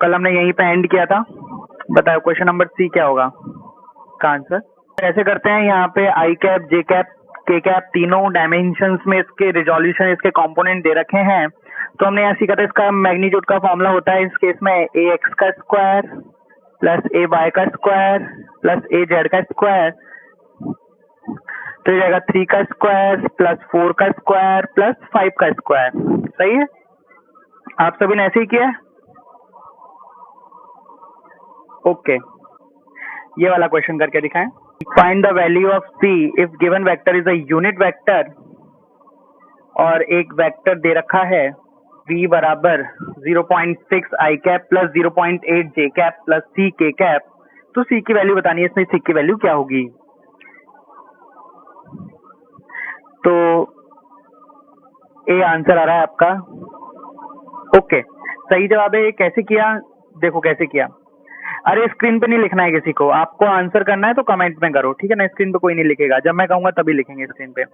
कल हमने यहीं पे एंड किया था। बताओ क्वेश्चन नंबर सी क्या होगा का आंसर। ऐसे करते हैं, यहाँ पे आई कैप, जे कैप, के कैप तीनों डायमेंशंस में इसके रिजोल्यूशन, इसके कंपोनेंट दे रखे हैं। तो हमने यहाँ सीखा था इसका मैग्नीट्यूड का फॉर्मूला होता है इस केस में ए एक्स का स्क्वायर प्लस ए वाई का स्क्वायर प्लस ए जेड का स्क्वायर। तो ये जाएगा 3 का स्क्वायर प्लस 4 का स्क्वायर प्लस 5 का स्क्वायर। सही है, आप सभी ने ऐसे ही किया है। ओके, ये वाला क्वेश्चन करके दिखाएं। Find the value of see if given vector is a unit vector और एक वेक्टर दे रखा है v बराबर 0.6 आई कैप प्लस 0.8 जे कैप प्लस सी के कैप। तो सी की वैल्यू बतानी है, इसमें सी की वैल्यू क्या होगी। तो ए आंसर आ रहा है आपका। ओके, सही जवाब है। कैसे किया, देखो कैसे किया। अरे स्क्रीन पे नहीं लिखना है किसी को, आपको आंसर करना है तो कमेंट में करो, ठीक है ना। स्क्रीन पे कोई नहीं लिखेगा, जब मैं कहूंगा तभी लिखेंगे स्क्रीन पे।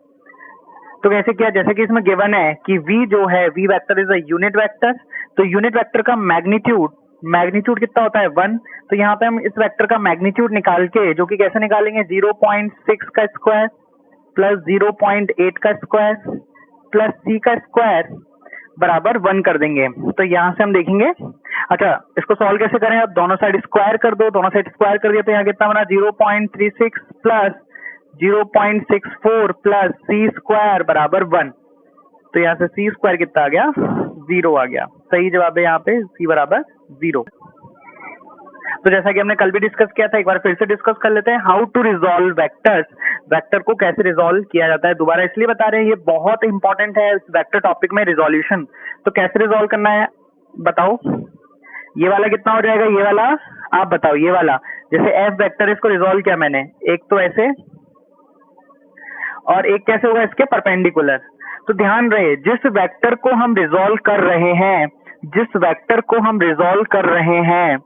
तो कैसे किया, जैसे कि इसमें गिवन है कि v जो है v vector is a unit vector. तो यूनिट वेक्टर का मैग्नीट्यूड कितना होता है 1। तो यहाँ पे हम इस वेक्टर का मैग्नीट्यूड निकाल के, जो कि कैसे निकालेंगे 0.6 का स्क्वायर प्लस 0.8 का स्क्वायर प्लस c का स्क्वायर बराबर 1 कर देंगे। तो यहाँ से हम देखेंगे, अच्छा इसको सॉल्व कैसे करें। अब दोनों साइड स्क्वायर कर दो, दोनों साइड स्क्वायर कर दिया तो यहाँ कितना बना 0.36 प्लस 0.64 प्लस सी स्क्वायर बराबर 1। तो यहाँ से सी स्क्वायर कितना आ गया 0 आ गया। सही जवाब है यहाँ पे सी बराबर 0। तो जैसा कि हमने कल भी डिस्कस किया था, एक बार फिर से डिस्कस कर लेते हैं। How to resolve vectors, vector को कैसे रिजॉल्व किया जाता है। दोबारा इसलिए बता रहे हैं, ये बहुत इंपॉर्टेंट है इस वेक्टर टॉपिक में, रिजोल्यूशन। तो कैसे रिजॉल्व करना है बताओ। ये वाला कितना हो जाएगा, ये वाला आप बताओ। ये वाला जैसे एफ वेक्टर, इसको रिजॉल्व किया मैंने, एक तो ऐसे और एक कैसे होगा इसके परपेंडिकुलर। तो ध्यान रहे, जिस वेक्टर को हम रिजॉल्व कर रहे हैं, जिस वेक्टर को हम रिजॉल्व कर रहे हैं,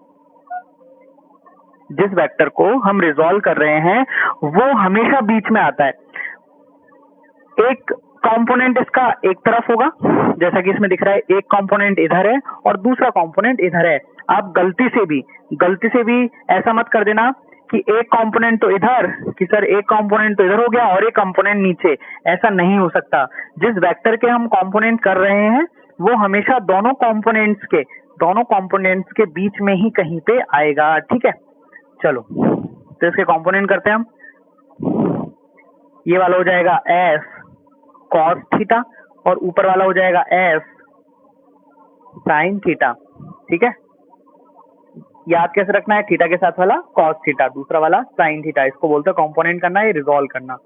जिस वेक्टर को हम रिजॉल्व कर रहे हैं वो हमेशा बीच में आता है। एक कंपोनेंट इसका एक तरफ होगा, जैसा कि इसमें दिख रहा है, एक कंपोनेंट इधर है और दूसरा कंपोनेंट इधर है। आप गलती से भी ऐसा मत कर देना कि एक कंपोनेंट तो इधर, कि सर एक कंपोनेंट तो इधर हो गया और एक कंपोनेंट नीचे। ऐसा नहीं हो सकता। जिस वेक्टर के हम कंपोनेंट कर रहे हैं वो हमेशा दोनों कंपोनेंट्स के बीच में ही कहीं पे आएगा, ठीक है। चलो तो इसके कंपोनेंट करते हैं हम। ये वाला हो जाएगा एफ कॉस थीटा और ऊपर वाला हो जाएगा एफ साइन थीटा, ठीक है। याद कैसे रखना है, थीटा के साथ वाला कॉस थीटा, दूसरा वाला साइन थीटा। इसको बोलते हैं कंपोनेंट करना, ये रिजॉल्व करना।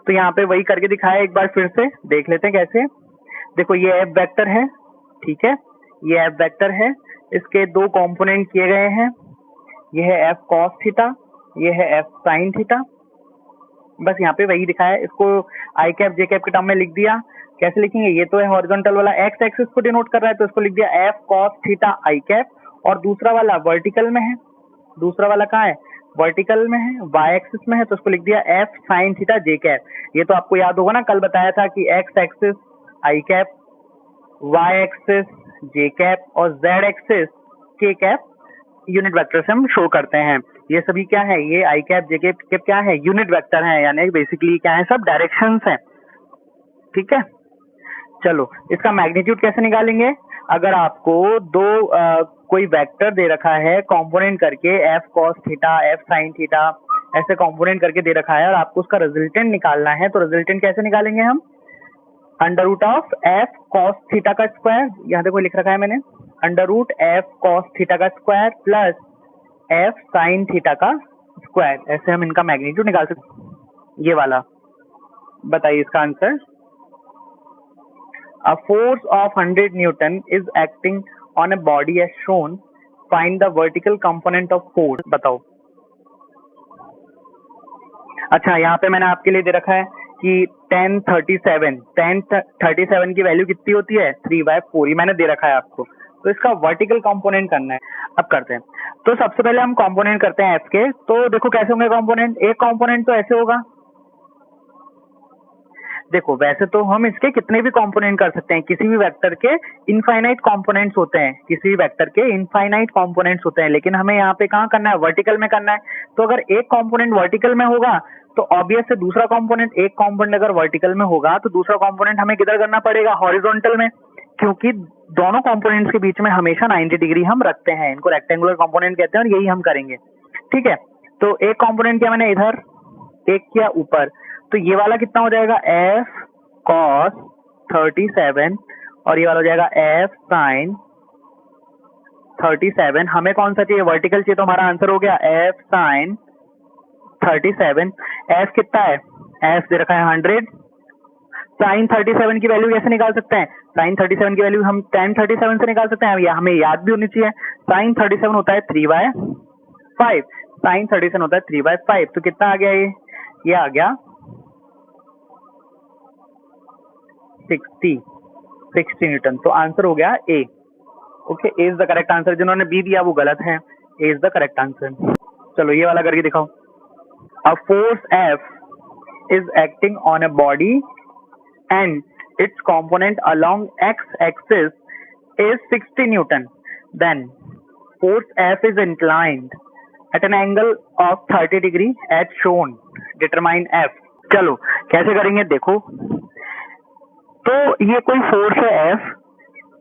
तो यहाँ पे वही करके दिखाया, एक बार फिर से देख लेते हैं कैसे। देखो ये एफ वेक्टर है, ठीक है, ये एफ वेक्टर है, इसके दो कंपोनेंट किए गए हैं। ये है एफ कॉस थीटा, ये है एफ साइन थीटा। बस यहाँ पे वही दिखाया है, इसको आई कैप जे कैप के टर्म में लिख दिया। कैसे लिखेंगे, ये तो है हॉरिजॉन्टल वाला, एक्स एक्सिस को डिनोट कर रहा है तो इसको लिख दिया एफ कॉस थीटा आई कैप, और दूसरा वाला वर्टिकल में है, दूसरा वाला कहाँ है वर्टिकल में है, वाई एक्सिस में है, तो इसको लिख दिया एफ साइन थीटा जे कैप। ये तो आपको याद होगा ना, कल बताया था कि एक्स एक्सिस आई कैप, वाई एक्सिस जे कैप और जेड एक्सिस के कैप यूनिट वेक्टर से हम शो करते हैं। ये सभी क्या है, ये आई कैप जे कैप क्या है, यूनिट वेक्टर है, यानी बेसिकली क्या है, सब डायरेक्शंस हैं, ठीक है। चलो इसका मैग्नीट्यूड कैसे निकालेंगे। अगर आपको कोई वेक्टर दे रखा है कंपोनेंट करके, F cos theta, F sine theta, ऐसे कंपोनेंट करके दे रखा है और आपको उसका रिजल्टेंट निकालना है, तो रिजल्टेंट कैसे निकालेंगे हम, under root of F cos theta का स्क्वायर, यहाँ देखो लिख रखा है मैंने, under root F cos theta का square plus F sine theta का स्क्वायर। ऐसे हम इनका मैग्नीट्यूड निकाल सकते। ये वाला बताइए इसका answer. A force of 100 Newton is acting on a body as shown. Find the vertical component of force. बताओ। अच्छा यहाँ पे मैंने आपके लिए दे रखा है कि 1037 की वैल्यू कितनी होती है 3/4, ये मैंने दे रखा है आपको। तो इसका वर्टिकल कंपोनेंट करना है। अब करते हैं, तो सबसे पहले हम कंपोनेंट करते हैं एफ के। तो देखो कैसे होंगे कंपोनेंट, एक कंपोनेंट तो ऐसे होगा, देखो वैसे तो हम इसके कितने भी कंपोनेंट कर सकते हैं, किसी भी वेक्टर के इनफाइनाइट कंपोनेंट्स होते हैं, किसी भी वेक्टर के इनफाइनाइट कंपोनेंट्स होते हैं, लेकिन हमें यहाँ पे कहाँ करना है, वर्टिकल में करना है। तो अगर एक कंपोनेंट वर्टिकल में होगा तो ऑब्वियस है दूसरा कंपोनेंट, एक कंपोनेंट अगर वर्टिकल में होगा तो दूसरा कंपोनेंट हमें किधर करना पड़ेगा, हॉरिजॉन्टल में, क्योंकि दोनों कंपोनेंट्स के बीच में हमेशा 90 डिग्री हम रखते हैं, इनको रेक्टेंगुलर कंपोनेंट कहते हैं और यही हम करेंगे। ठीक है, तो एक कंपोनेंट किया मैंने इधर, एक किया ऊपर, तो ये वाला कितना हो जाएगा, f cos 37 और ये वाला हो जाएगा f sin 37। हमें कौन सा चाहिए, वर्टिकल चाहिए, तो हमारा आंसर हो गया f sin 37। f कितना है, f दे रखा है 100। साइन 37 की वैल्यू कैसे निकाल सकते हैं, साइन 37 की वैल्यू हम tan 37 से निकाल सकते हैं, या हमें याद भी होनी चाहिए। साइन 37 होता है 3/5, साइन 37 होता है 3/5, तो कितना आ गया ये आ गया 60 न्यूटन। तो आंसर हो गया A. Okay, A is the correct answer. जिन्होंने बी दिया वो गलत है, A is the correct answer. चलो ये वाला करके दिखाओ। A force F is acting on a body and its component along x-axis is 60 Newton. Then force F is inclined at an angle of 30 degree as shown. Determine F. चलो कैसे करेंगे देखो। तो ये कोई फोर्स है F,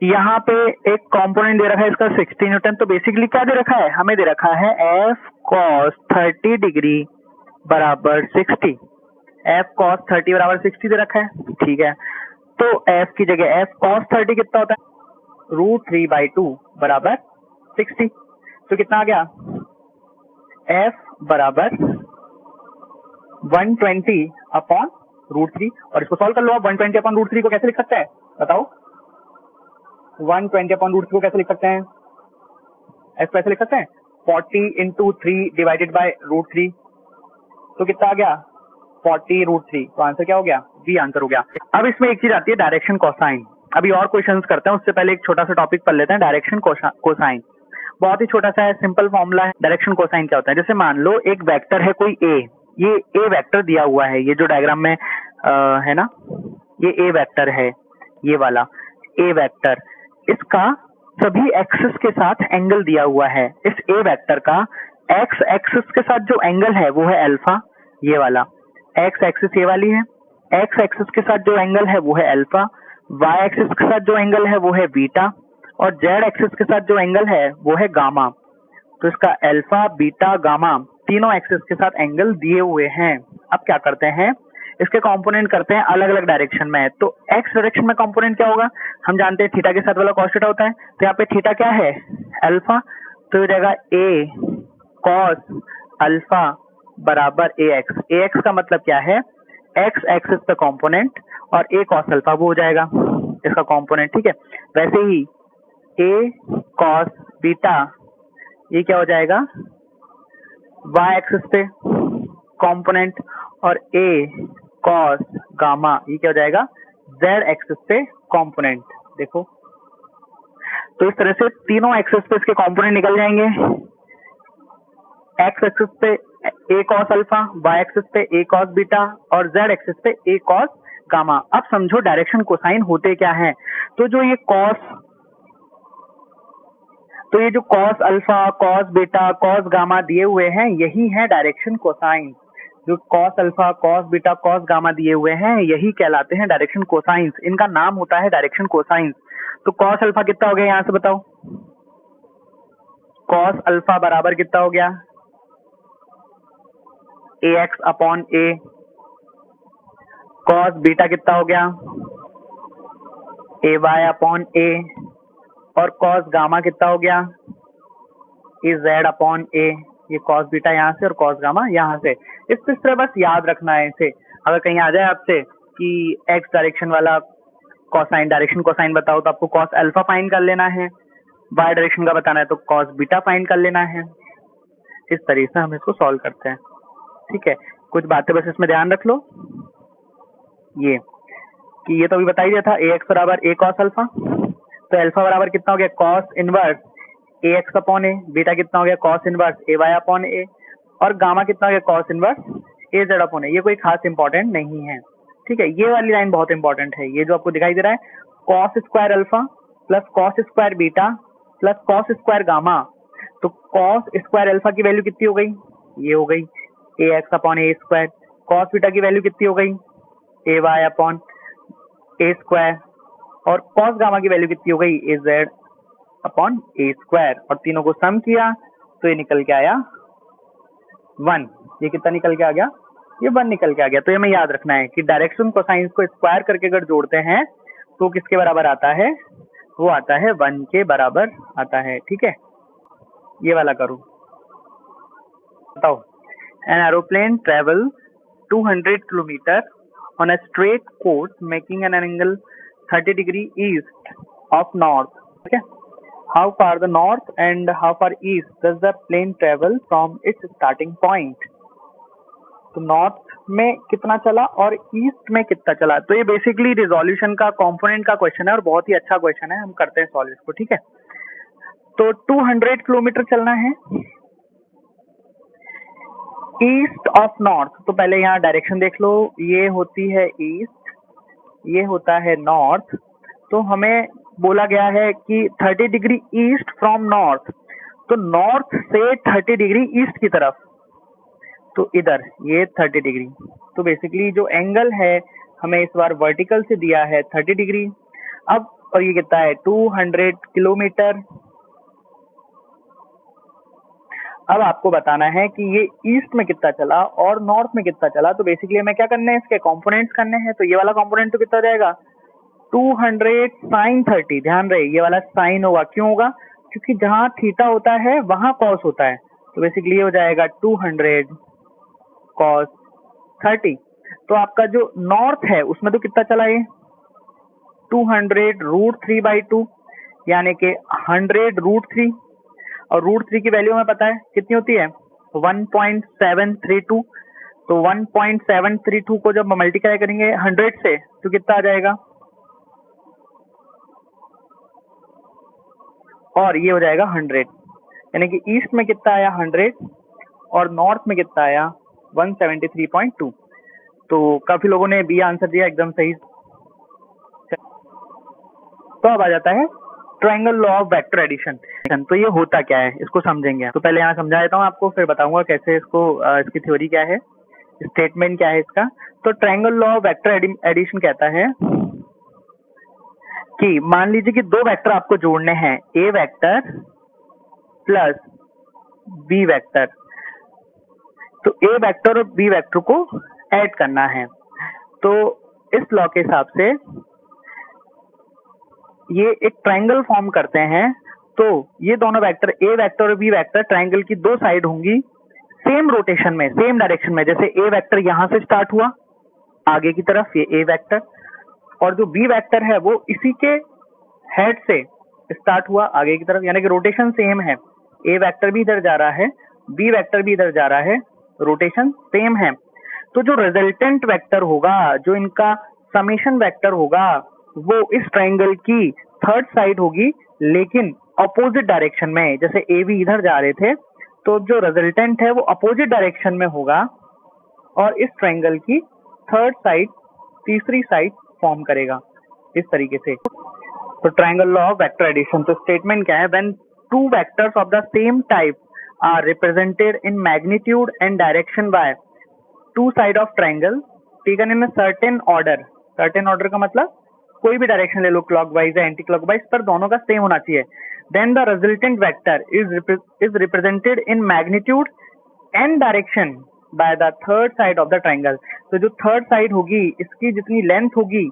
यहाँ पे एक कंपोनेंट दे रखा है इसका 60 न्यूटन। तो बेसिकली क्या दे रखा है, हमें दे रखा है F cos 30 डिग्री बराबर 60, f cos 30 बराबर 60 दे रखा है। ठीक है, तो f की जगह f cos 30 कितना होता है, √3/2 बराबर 60। तो कितना आ गया, f बराबर 120 अपॉन √3। और इसको सॉल्व कर लो आप। 120 अपॉन √3 को कैसे लिख सकते हैं बताओ, 120 अपॉन √3 को कैसे लिख सकते हैं, f कैसे लिख सकते हैं, 40 into 3 डिवाइडेड बाय √3। तो कितना आ गया 40√3। तो आंसर क्या हो गया, बी आंसर हो गया। अब इसमें एक चीज आती है डायरेक्शन कोसाइन। अभी और क्वेश्चंस करते हैं, उससे पहले एक छोटा सा टॉपिक पढ़ लेते हैं, डायरेक्शन कोसाइन। बहुत ही छोटा सा है, सिंपल फॉर्मूला है। डायरेक्शन कोसाइन क्या होता है, जैसे मान लो एक वेक्टर है कोई ए, ये ए वेक्टर दिया हुआ है, ये जो डायग्राम में है ना, ये ए वेक्टर है, ये वाला ए वेक्टर, इसका सभी एक्सिस के साथ एंगल दिया हुआ है। इस ए वेक्टर का एक्स एक्सिस के साथ जो एंगल है वो है अल्फा, ये वाला एक्स एक्सिस ये वाली है, एक्स एक्सिस के साथ जो एंगल है वो है अल्फा, वाई एक्सिस के साथ जो एंगल है वो है बीटा, और जेड एक्सिस के साथ जो एंगल है वो है गामा। तो इसका अल्फा बीटा गामा तीनों एक्सिस के साथ एंगल दिए हुए हैं। अब क्या करते हैं, इसके कंपोनेंट करते हैं अलग अलग डायरेक्शन में। तो एक्स डायरेक्शन में कंपोनेंट क्या होगा, हम जानते हैं थीटा के साथ वाला cos थीटा होता है। तो यहाँ पे थीटा क्या है, अल्फा, तो हो जाएगा ए कॉस अल्फा बराबर ए एक्स। ए एक्स का मतलब क्या है, एक्स एक्सिस पे कंपोनेंट, और ए कॉस अल्फा वो हो जाएगा इसका कंपोनेंट। ठीक है, वैसे ही ए कॉस बीटा ये क्या हो जाएगा, वाई एक्सिस पे कंपोनेंट, और ए कॉस गामा ये क्या हो जाएगा, जेड एक्सिस पे कंपोनेंट। देखो तो इस तरह से तीनों एक्सिस पे इसके कंपोनेंट निकल जाएंगे। एक्स एक्सिस पे ए कॉस अल्फा, वाई एक्सिस पे ए कॉस बीटा, और जेड एक्सिस पे ए कॉस गामा। अब समझो डायरेक्शन कोसाइन होते क्या है। तो जो ये cos alpha, cos beta, cos gamma दिए हुए हैं, यही है डायरेक्शन कोसाइन। जो cos alpha, cos beta, cos gamma दिए हुए हैं, यही कहलाते हैं डायरेक्शन कोसाइंस। इनका नाम होता है डायरेक्शन कोसाइंस। तो कॉस अल्फा कितना हो गया, यहां से बताओ, कॉस अल्फा बराबर कितना हो गया, ए एक्स अपॉन ए। कॉस बीटा कितना हो गया, ए वाई अपॉन ए। और कॉस गामा कितना हो गया, ए जेड अपॉन ए। ये कॉस बीटा यहाँ से और कॉस गामा यहाँ से। इस तरह बस याद रखना है इसे। अगर कहीं आ जाए आपसे कि एक्स डायरेक्शन वाला कोसाइन, डायरेक्शन कोसाइन बताओ, तो आपको कॉस अल्फा फाइंड कर लेना है, वाई डायरेक्शन का बताना है तो कॉस बीटा फाइंड कर लेना है। इस तरीके से हम इसको सॉल्व करते हैं। ठीक है, कुछ बातें बस इसमें ध्यान रख लो, ये कि ये तो अभी बता ही दिया था, ए एक्स बराबर ए कॉस अल्फा। तो अल्फा बराबर कितना हो गया, कॉस इनवर्स ए एक्स अपॉन ए। बीटा कितना हो गया, कॉस इनवर्स ए वाई अपॉन ए। और गामा कितना हो गया, कॉस इनवर्स ए जेड अपॉन ए। ये कोई खास इंपॉर्टेंट नहीं है। ठीक है, ये वाली लाइन बहुत इंपॉर्टेंट है, ये जो आपको दिखाई दे रहा है cos square alpha plus cos square beta plus cos square gamma. तो कॉस स्क्वायर अल्फा की वैल्यू कितनी हो गई, ये हो गई ए एक्स अपॉन ए स्क्वायर। कॉस बीटा की वैल्यू कितनी हो गई, ए वाई अपॉन ए स्क्वायर। और कॉस गामा की वैल्यू कितनी हो गई, ए जेड अपॉन ए स्क्वायर। और तीनों को सम किया तो ये निकल के आया 1। ये कितना निकल के आ गया, ये 1 निकल के आ गया। तो ये हमें याद रखना है कि डायरेक्शन कोसाइंस को स्क्वायर करके अगर जोड़ते हैं तो किसके बराबर आता है, वो आता है 1 के बराबर आता है। ठीक है, ये वाला करो, बताओ। An aeroplane travel 200 kilometre on a straight course making an angle 30 degree east of north. ठीक है, how far the north and how far east does the plane travel from its starting point. तो north में कितना चला और east में कितना चला। तो ये बेसिकली रिजोल्यूशन का कंपोनेंट का क्वेश्चन है और बहुत ही अच्छा क्वेश्चन है, हम करते हैं सॉल्व इसको। ठीक है, तो 200 किलोमीटर चलना है ईस्ट ऑफ नॉर्थ। तो पहले यहाँ डायरेक्शन देख लो, ये होती है ईस्ट, ये होता है नॉर्थ। तो हमें बोला गया है कि 30 डिग्री ईस्ट फ्रॉम नॉर्थ, तो नॉर्थ से 30 डिग्री ईस्ट की तरफ, तो इधर ये 30 डिग्री। तो बेसिकली जो एंगल है हमें इस बार वर्टिकल से दिया है 30 डिग्री। अब और ये कितना है 200 किलोमीटर। अब आपको बताना है कि ये ईस्ट में कितना चला और नॉर्थ में कितना चला। तो बेसिकली हमें क्या करना है, इसके कंपोनेंट्स करने हैं। तो ये वाला कंपोनेंट तो कितना हो जाएगा 200 साइन 30। ध्यान रहे ये वाला साइन होगा, क्यों होगा, क्योंकि जहां थीटा होता है वहां कॉस होता है। तो बेसिकली ये हो जाएगा 200 कॉस 30। तो आपका जो नॉर्थ है उसमें तो कितना चला ये 200 √3/2, यानी कि 100 √3। और √3 की वैल्यू हमें पता है कितनी होती है 1.732। तो 1.732 को जब मल्टीप्लाई करेंगे 100 से तो कितना आ जाएगा, और ये हो जाएगा 100। यानी कि ईस्ट में कितना आया 100 और नॉर्थ में कितना आया 173.2। तो काफी लोगों ने बी आंसर दिया एकदम सही। तो अब आ जाता है triangle law of vector addition. तो ये होता क्या है इसको समझेंगे। तो पहले यहाँ समझा देता हूँ आपको, फिर बताऊंगा कैसे इसको इसकी थ्योरी क्या है, स्टेटमेंट क्या है इसका। तो triangle law of vector addition कहता है कि मान लीजिए कि दो वेक्टर आपको जोड़ने हैं, ए वेक्टर प्लस बी वेक्टर। तो ए वेक्टर और बी वेक्टर को ऐड करना है। तो इस लॉ के हिसाब से ये एक ट्रायंगल फॉर्म करते हैं। तो ये दोनों वेक्टर ए वेक्टर और बी वेक्टर ट्रायंगल की दो साइड होंगी सेम रोटेशन में, सेम डायरेक्शन में। जैसे ए वेक्टर यहां से स्टार्ट हुआ आगे की तरफ, ये ए वेक्टर, और जो बी वेक्टर है वो इसी के हेड से स्टार्ट हुआ आगे की तरफ, यानी कि रोटेशन सेम है। ए वेक्टर भी इधर जा रहा है, बी वेक्टर भी इधर जा रहा है, रोटेशन सेम है। तो जो रिजल्टेंट वेक्टर होगा, जो इनका समेशन वेक्टर होगा, वो इस ट्रायंगल की थर्ड साइड होगी, लेकिन अपोजिट डायरेक्शन में। जैसे ए बी इधर जा रहे थे, तो जो रिजल्टेंट है वो अपोजिट डायरेक्शन में होगा और इस ट्रायंगल की थर्ड साइड, तीसरी साइड फॉर्म करेगा इस तरीके से। तो triangle law of vector addition. तो स्टेटमेंट क्या है, when two vectors of the same type are represented in magnitude and direction by two side of triangle taken in a certain order. Certain order का मतलब कोई भी direction ले लो, clockwise या एंटी क्लॉकवाइज, पर दोनों का सेम होना चाहिए। Then the resultant vector is represented in magnitude and direction by the third side of the triangle. तो जो थर्ड साइड होगी, इसकी जितनी लेंथ होगी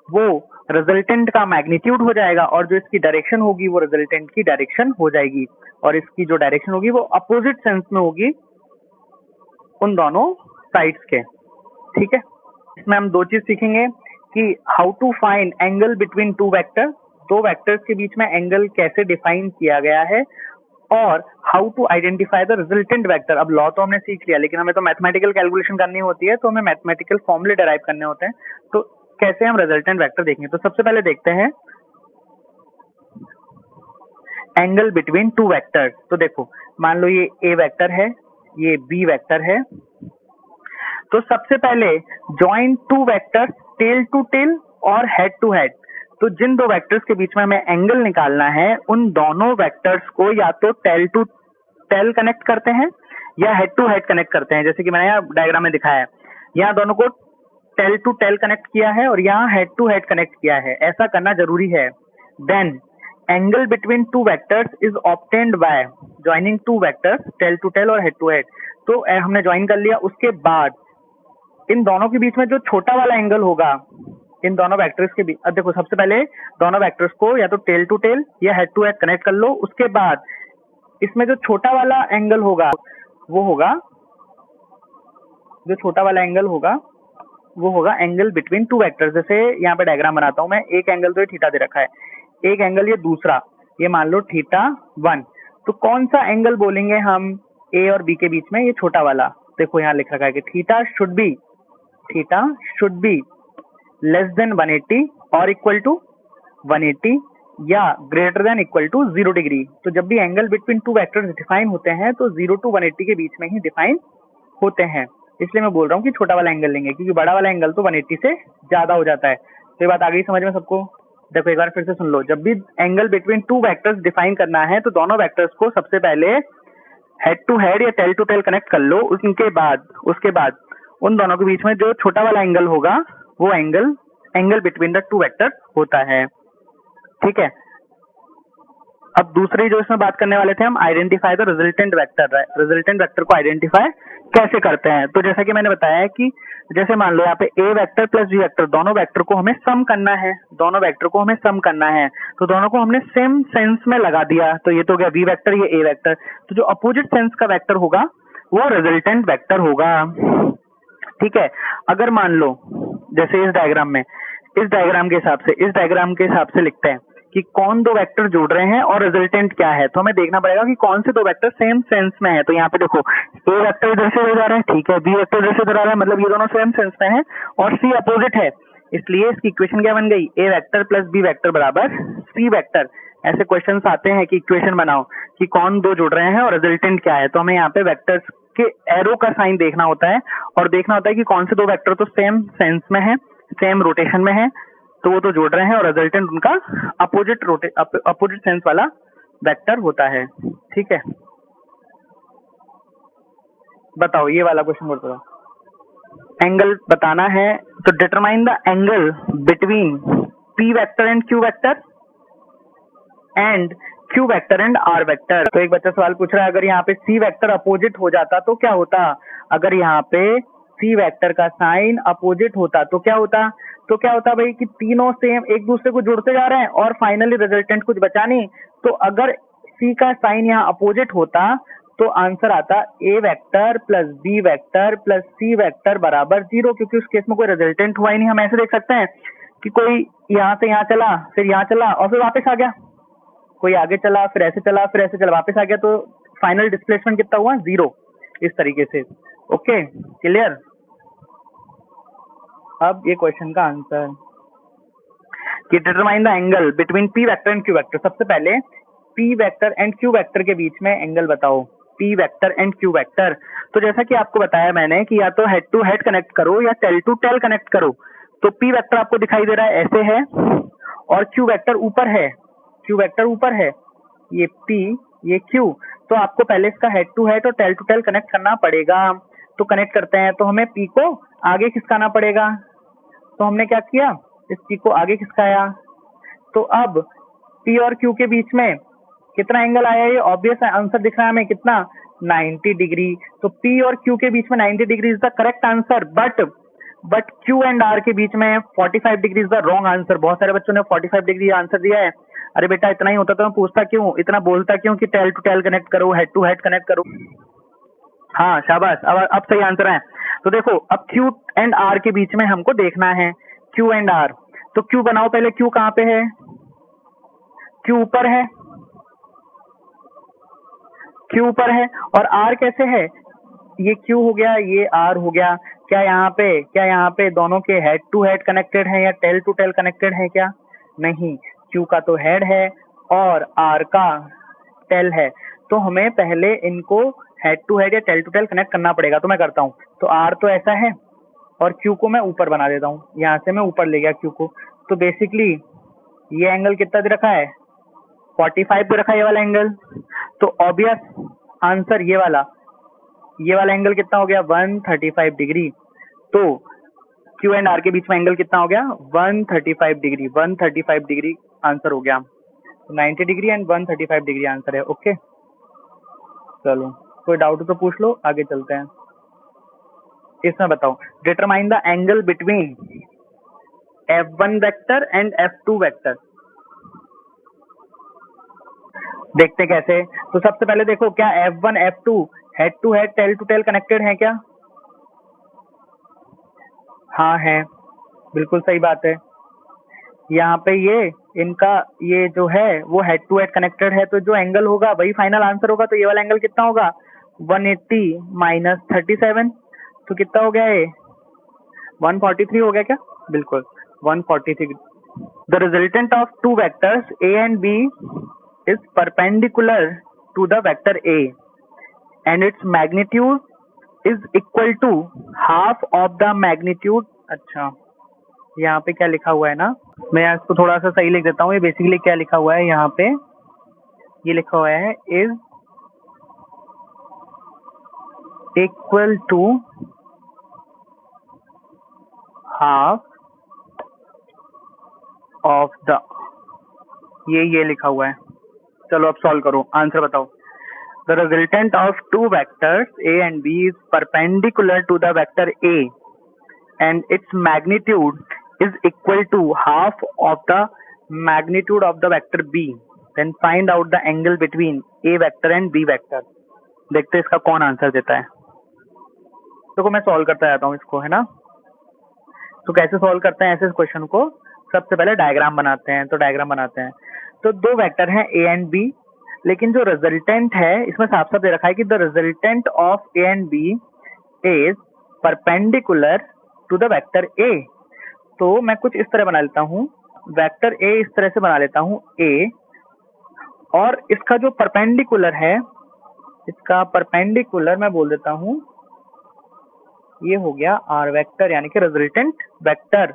वो रिजल्टेंट का मैग्नीट्यूड हो जाएगा, और जो इसकी डायरेक्शन होगी वो रिजल्टेंट की डायरेक्शन हो जाएगी, और इसकी जो डायरेक्शन होगी वो अपोजिट सेंस में होगी उन दोनों साइड्स के। ठीक है, इसमें हम दो चीज सीखेंगे कि how to find angle between two vector, दो वेक्टर्स के बीच में एंगल कैसे डिफाइन किया गया है, और how to identify the resultant vector. अब लॉ तो हमने सीख लिया, लेकिन हमें तो मैथमेटिकल कैलकुलेशन करनी होती है, तो हमें मैथमेटिकल फॉर्मूले डिराइव करने होते हैं। तो कैसे हम रिजल्टेंट वेक्टर देखेंगे। तो सबसे पहले देखते हैं एंगल बिटवीन टू वेक्टर्स। तो देखो मान लो ये ए वेक्टर है, ये बी वेक्टर है, तो सबसे पहले join two vectors tail to tail और हेड टू हेड। तो जिन दो वेक्टर्स के बीच में हमें एंगल निकालना है उन दोनों वेक्टर्स को या तो टेल टू टेल कनेक्ट करते हैं या हेड टू हेड कनेक्ट करते हैं, जैसे कि मैंने यहाँ डायग्राम में दिखाया है। यहाँ दोनों को टेल टू टेल कनेक्ट किया है और यहाँ हेड टू हेड कनेक्ट किया है, ऐसा करना जरूरी है। Then angle between two vectors is obtained by joining two vectors tail to tail और हेड टू हेड। तो हमने ज्वाइन कर लिया, उसके बाद इन दोनों के बीच में जो छोटा वाला एंगल होगा इन दोनों वेक्टर्स के बीच, अब देखो सबसे पहले दोनों वेक्टर्स को या तो टेल टू टेल या हेड टू हेड कनेक्ट कर लो। उसके बाद इसमें जो छोटा वाला एंगल होगा वो होगा, जो छोटा वाला एंगल होगा वो होगा एंगल बिटवीन टू वेक्टर्स। जैसे यहाँ पे डायग्राम बनाता हूँ मैं, एक एंगल तो ये थीटा दे रखा है, एक एंगल ये दूसरा, ये मान लो θ1। तो कौन सा एंगल बोलेंगे हम ए और बी के बीच में? ये छोटा वाला। देखो यहाँ लिख रखा है कि theta should be less than 180 और इक्वल टू 180 या greater than equal to 0 degree. तो जब भी angle between two vectors define होते हैं तो 0 टू 180 के बीच में ही डिफाइन होते हैं। इसलिए मैं बोल रहा हूँ कि छोटा वाला एंगल लेंगे, क्योंकि बड़ा वाला एंगल तो 180 से ज्यादा हो जाता है। तो ये बात आ गई समझ में सबको? देखो एक बार फिर से सुन लो, जब भी angle between two vectors define करना है तो दोनों वेक्टर्स को सबसे पहले हेड टू हेड या टेल टू टेल कनेक्ट कर लो। उसके बाद उन दोनों के बीच में जो छोटा वाला एंगल होगा वो angle between the two vectors होता है। ठीक है, अब दूसरी जो इसमें बात करने वाले थे हम, identify the resultant vector. Resultant vector को आइडेंटिफाई कैसे करते हैं? तो जैसा कि मैंने बताया है कि जैसे मान लो यहाँ पे ए वेक्टर प्लस बी वेक्टर, दोनों वेक्टर को हमें सम करना है, तो दोनों को हमने सेम सेंस में लगा दिया। तो ये तो हो गया बी वेक्टर, ये ए वेक्टर। तो जो अपोजिट सेंस का वेक्टर होगा वो रिजल्टेंट वेक्टर होगा। ठीक है, अगर मान लो जैसे इस डायग्राम के हिसाब से लिखते हैं कि कौन दो वेक्टर जोड़ रहे हैं और रिजल्टेंट क्या है, तो हमें देखना पड़ेगा कि कौन से दो वेक्टर सेम सेंस में है। तो यहाँ पे देखो ए वेक्टर इधर से जा रहा है, ठीक है, बी वेक्टर इधर से इधर आ रहा है, मतलब ये दोनों सेम सेंस में है, और सी अपोजिट है, इसलिए इसकी इक्वेशन क्या बन गई? ए वेक्टर प्लस बी वेक्टर बराबर सी वेक्टर। ऐसे क्वेश्चंस आते हैं कि इक्वेशन बनाओ कि कौन दो जुड़ रहे हैं और रिजल्टेंट क्या है। तो हमें यहाँ पे वेक्टर्स के एरो का साइन देखना होता है और देखना होता है कि कौन से दो वेक्टर तो सेम सेंस में है, सेम रोटेशन में है, तो वो तो जोड़ रहे हैं और रिजल्टेंट उनका अपोजिट सेंस वाला वेक्टर होता है। ठीक है, बताओ ये वाला क्वेश्चन बोल दो। एंगल बताना है तो determine the angle between P vector and Q vector and Q vector and R vector. तो एक बच्चा सवाल पूछ रहा है, अगर यहाँ पे सी वेक्टर अपोजिट हो जाता तो क्या होता? अगर यहाँ पे सी वेक्टर का साइन अपोजिट होता तो क्या होता? भाई कि तीनों सेम एक दूसरे को जुड़ते जा रहे हैं और फाइनली रिजल्टेंट कुछ बचा नहीं। तो अगर सी का साइन यहाँ अपोजिट होता तो आंसर आता A vector plus B vector plus C vector बराबर 0, क्योंकि उस केस में कोई रिजल्टेंट हुआ ही नहीं। हम ऐसे देख सकते हैं कि कोई यहाँ से यहाँ चला, फिर यहाँ चला और फिर वापस आ गया, कोई आगे चला फिर ऐसे चला फिर ऐसे चला वापस आ गया, तो फाइनल डिस्प्लेसमेंट कितना हुआ? 0। इस तरीके से। Okay, clear? अब ये क्वेश्चन का आंसर कि determine the angle between P vector and Q vector. सबसे पहले P vector and Q vector के बीच में एंगल बताओ, P vector and Q vector. तो जैसा कि आपको बताया मैंने कि या तो हेड टू हेड कनेक्ट करो या टेल टू टेल कनेक्ट करो। तो पी वेक्टर आपको दिखाई दे रहा है ऐसे है और क्यू वेक्टर ऊपर है, ये पी ये क्यू। तो आपको पहले इसका हेड टू हेड और टेल टू टेल कनेक्ट करना पड़ेगा। तो कनेक्ट करते हैं, तो हमें पी को आगे खिसकाना पड़ेगा। तो हमने क्या किया, इस पी को आगे खिसकाया। तो अब पी और क्यू के बीच में कितना एंगल आया? ये ऑब्वियस आंसर दिख रहा है हमें, कितना? 90 डिग्री। तो पी और क्यू के बीच में 90 degree is the correct answer, but Q and R के बीच में 45 degree is the wrong answer. बहुत सारे बच्चों ने 45 डिग्री आंसर दिया है। अरे बेटा इतना ही होता तो मैं पूछता क्यों, इतना बोलता क्यों कि टेल टू टेल कनेक्ट करो, हेड टू हेड कनेक्ट करो। हाँ शाबाश, अब सही आंसर है। तो देखो अब क्यू एंड आर के बीच में हमको देखना है, क्यू एंड आर। तो क्यू बनाओ पहले, क्यू कहाँ पे है? क्यू ऊपर है, और आर कैसे है? ये क्यू हो गया, ये आर हो गया। क्या यहाँ पे दोनों के हेड टू हेड कनेक्टेड है या टेल टू टेल कनेक्टेड है? क्या नहीं, क्यू का तो हेड है और आर का टेल है। तो हमें पहले इनको हेड टू हेड या टेल टू टेल कनेक्ट करना पड़ेगा। तो मैं करता हूँ। तो आर तो ऐसा है और क्यू को मैं ऊपर बना देता हूँ, यहाँ से मैं ऊपर ले गया क्यू को, तो बेसिकली ये एंगल कितना दे रखा है, 45 दे रखा है ये वाला एंगल। तो ऑब्वियस आंसर ये वाला एंगल कितना हो गया, 135 डिग्री। तो क्यू एंड आर के बीच में एंगल कितना हो गया, 135 डिग्री। 135 डिग्री आंसर हो गया। 90 डिग्री एंड 135 डिग्री आंसर है। ओके, चलो कोई डाउट हो तो पूछ लो, आगे चलते हैं। इसमें बताओ, determine the angle between F1 vector and F2 vector. देखते कैसे। तो सबसे पहले देखो, क्या F1 F2 head to head tail to tail connected है क्या? हाँ है, बिल्कुल सही बात है। यहाँ पे इनका ये जो है वो हेड टू हेड कनेक्टेड है, तो जो एंगल होगा वही फाइनल आंसर होगा। तो ये वाला एंगल कितना होगा, 180 माइनस 37, तो कितना हो गया ये, 143 हो गया क्या? बिल्कुल 143। The resultant of two vectors A and B is perpendicular to the vector A and its magnitude is equal to half of the magnitude. अच्छा, यहाँ पे क्या लिखा हुआ है ना, मैं इसको थोड़ा सा सही लिख देता हूँ। ये बेसिकली क्या लिखा हुआ है यहाँ पे, ये लिखा हुआ है is equal to half of the, ये लिखा हुआ है। चलो अब सॉल्व करो, आंसर बताओ। The resultant of two vectors A and B is perpendicular to the vector A and its magnitude is equal to half of the magnitude of the vector b, then find out the angle between a vector and b vector। देखते हैं इसका कौन answer देता है। देखो मैं solve करता जाता हूँ इसको, है ना। तो कैसे सॉल्व करते हैं ऐसे क्वेश्चन को, सबसे पहले डायग्राम बनाते हैं। तो डायग्राम बनाते हैं, तो दो वेक्टर हैं ए एंड बी, लेकिन जो रिजल्टेंट है इसमें साफ साफ दे रखा है कि the resultant of A and B is perpendicular to the vector A. तो मैं कुछ इस तरह बना लेता हूँ, वेक्टर ए इस तरह से बना लेता हूँ ए, और इसका जो परपेंडिकुलर है, इसका परपेंडिकुलर मैं बोल देता हूँ, ये हो गया आर वेक्टर, यानी कि रिजल्टेंट वेक्टर।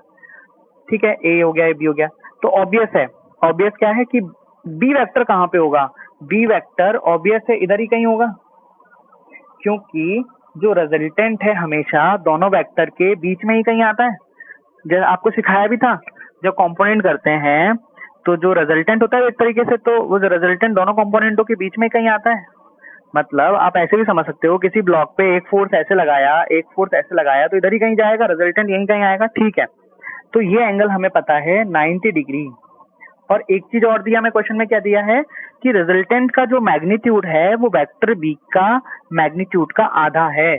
ठीक है, ए हो गया, ए बी हो गया। तो ऑब्वियस है, ऑब्वियस क्या है कि बी वेक्टर कहाँ पे होगा, बी वेक्टर ऑब्वियस है इधर ही कहीं होगा, क्योंकि जो रिजल्टेंट है हमेशा दोनों वेक्टर के बीच में ही कहीं आता है। जैसे आपको सिखाया भी था, जब कंपोनेंट करते हैं तो जो रिजल्टेंट होता है एक तरीके से, तो वो जो रिजल्टेंट दोनों कंपोनेंटों के बीच में कहीं आता है। मतलब आप ऐसे भी समझ सकते हो, किसी ब्लॉक पे एक फोर्स ऐसे लगाया, एक फोर्स ऐसे लगाया, तो इधर ही कहीं जाएगा, रिजल्टेंट यहीं कहीं आएगा। ठीक है, तो ये एंगल हमें पता है 90 डिग्री। और एक चीज और दिया, मैं क्वेश्चन में क्या दिया है कि रिजल्टेंट का जो मैग्नीट्यूड है वो वेक्टर बी का मैग्नीट्यूड का आधा है।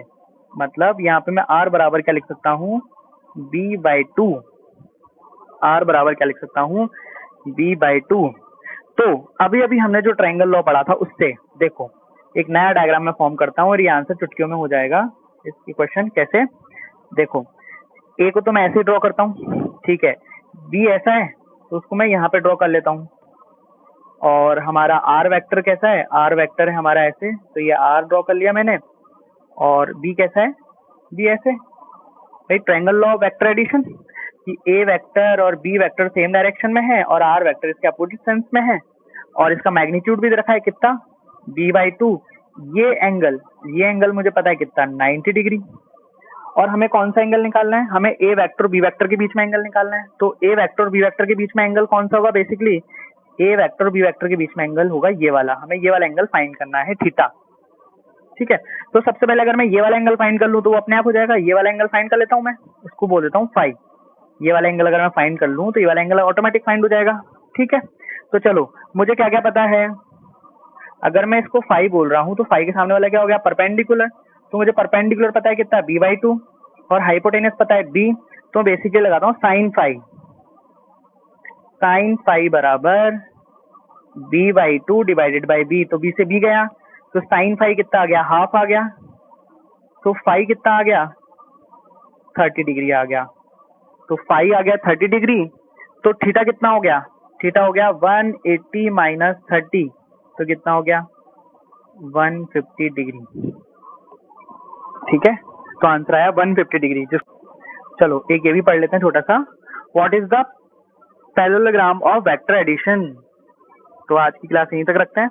मतलब यहाँ पे मैं आर बराबर क्या लिख सकता हूँ, b/2। आर बराबर क्या लिख सकता हूँ, b/2। तो अभी अभी हमने जो ट्रायंगल लॉ पढ़ा था उससे देखो, एक नया डायग्राम में फॉर्म करता हूँ और ये आंसर चुटकियों में हो जाएगा। इसकी क्वेश्चन कैसे, देखो ए को तो मैं ऐसे ही ड्रॉ करता हूँ, ठीक है, बी ऐसा है तो उसको मैं यहाँ पे ड्रॉ कर लेता हूँ, और हमारा आर वेक्टर कैसा है, आर वेक्टर है हमारा ऐसे, तो ये आर ड्रॉ कर लिया मैंने, और बी कैसा है, बी ऐसे। भाई triangle law of vector addition, कि ए वेक्टर और बी वेक्टर सेम डायरेक्शन में है और आर वेक्टर इसके अपोजिट सेंस में है, और इसका मैग्नीट्यूड भी दे रखा है कितना, b/2। ये एंगल मुझे पता है कितना, 90 डिग्री। और हमें कौन सा एंगल निकालना है, हमें ए वेक्टर और बी वेक्टर के बीच में एंगल निकालना है। तो ए वेक्टर और बी वेक्टर के बीच में एंगल कौन सा होगा, बेसिकली ए वेक्टर और बी वेक्टर के बीच में एंगल होगा ये वाला। हमें ये वाला एंगल फाइंड करना है, थीटा। ठीक है, तो सबसे पहले अगर मैं ये वाला एंगल फाइंड कर लूं तो वो अपने आप हो जाएगा। ये वाला एंगल फाइंड कर लेता हूं मैं, उसको बोल देता हूँ फाई। ये वाला एंगल अगर मैं फाइंड कर लूं तो ये वाला एंगल ऑटोमेटिक फाइंड हो जाएगा। ठीक है, तो चलो मुझे क्या क्या पता है, अगर मैं इसको फाई बोल रहा हूँ तो फाई के सामने वाला क्या हो गया, परपेंडिकुलर। तो मुझे परपेंडिकुलर पता है कितना, b/2, और हाइपोटेनस पता है b। तो बेसिकली लगाता हूँ साइन फाई। साइन फाई बराबर b/2 डिवाइडेड बाई b। तो b से b गया, तो साइन फाई कितना आ गया, हाफ आ गया। तो फाई कितना आ गया, 30 डिग्री आ गया। तो फाई आ गया 30 डिग्री। तो थीटा कितना हो गया, थीटा हो गया 180 माइनस 30, तो कितना हो गया, 150 डिग्री। ठीक है, तो आंसर आया 150 डिग्री। चलो एक ये भी पढ़ लेते हैं छोटा सा। What is the parallelogram of vector addition. तो आज की क्लास यहीं तक रखते हैं।